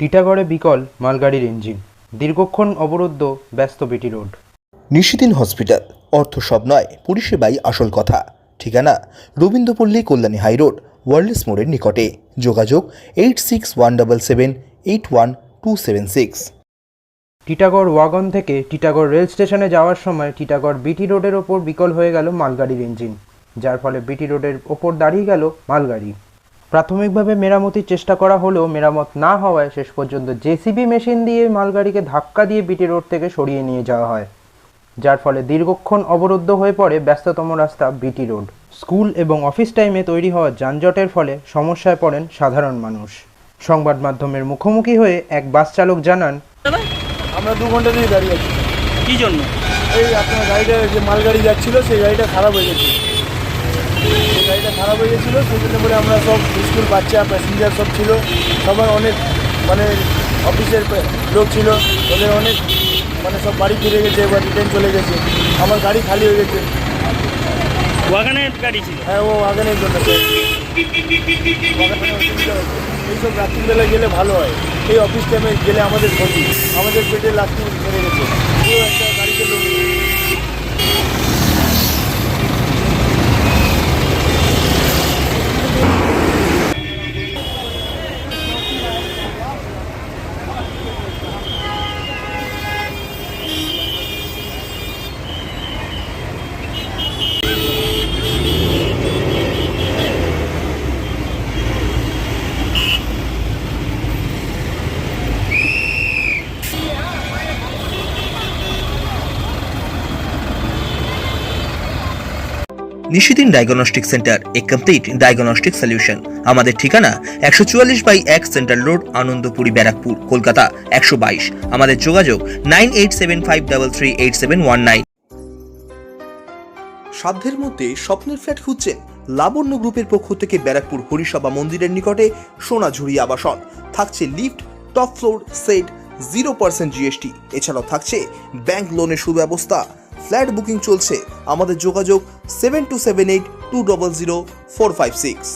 টিটাগড়ে বিকল মালগাড়ির ইঞ্জিন, দীর্ঘক্ষণ অবরুদ্ধ ব্যস্ত বিটি রোড। নিশিদিন হসপিটাল, অর্থ সব নয়, পরিষেবাই আসল কথা। ঠিকানা রবীন্দ্রপল্লী, কল্যাণী হাইরোড, ওয়ার্ল্ডস মোড়ের নিকটে। যোগাযোগ 8617781276। টিটাগড় ওয়াগন থেকে টিটাগড় রেল স্টেশনে যাওয়ার সময় টিটাগড় বিটি রোডের ওপর বিকল হয়ে গেল মালগাড়ির ইঞ্জিন, যার ফলে বিটি রোডের ওপর দাঁড়িয়ে গেল মালগাড়ি। প্রাথমিকভাবে মেরামতির চেষ্টা করা হলেও মেরামত না হওয়ায় শেষ পর্যন্ত জেসিবি মেশিন দিয়ে মালগাড়িকে ধাক্কা দিয়ে বিটি রোড থেকে সরিয়ে নিয়ে যাওয়া হয়, যার ফলে দীর্ঘক্ষণ অবরুদ্ধ হয়ে পড়ে ব্যস্ততম রাস্তা বিটি রোড। স্কুল এবং অফিস টাইমে তৈরি হওয়া যানজটের ফলে সমস্যায় পড়েন সাধারণ মানুষ। সংবাদ মাধ্যমের মুখোমুখি হয়ে এক বাস চালক জানান, আমরা 2 ঘন্টা ধরে দাঁড়িয়ে আছি। কি জন্য? এই আপনার গাড়িটা যে মালগাড়ি যাচ্ছিল সেই গাড়িটা খারাপ হয়ে গেছে। সেই গাড়িটা খারাপ হয়ে গেছিলো, সেই জন্য বলে আমরা সব স্কুল বাচ্চা প্যাসেঞ্জার সব ছিল, সবার অনেক অফিসের লোক ছিল, ওদের অনেক সব বাড়ি ফিরে গেছে, এবার রিটার্ন চলে গেছে। আমার গাড়ি খালি হয়ে গেছে। ওয়াগনের গাড়ি ছিল? হ্যাঁ, ও ওয়াগনের জন্য। এইসব রাত্রিবেলায় গেলে ভালো হয়, এই অফিস টাইমে গেলে আমাদের ক্ষতি, আমাদের পেটে লাঠি মেরে গেছে। পুরো একটা গাড়িতে লোক। নিশিদিন ডায়াগনস্টিক সেন্টার, এ কমপ্লিট ডায়াগনস্টিক সলিউশন। আমাদের ঠিকানা 144/1 সেন্ট্রাল রোড, আনন্দপুরি, ব্যারাকপুর, কলকাতা 122। আমাদের যোগাযোগ 9875338719। সাধ্যের মধ্যে স্বপ্নের ফ্ল্যাট খুঁজছেন? লাবণ্য গ্রুপের পক্ষ থেকে ব্যারাকপুর হরিসভা মন্দিরের নিকটে সোনাঝুরি আবাসন। থাকছে lift, top floor, set, 0% GST। এছাড়াও থাকছে ব্যাংক লোনের সুব্যবস্থা। ফ্ল্যাট বুকিং চলছে। আমাদের যোগাযোগ 7278200456।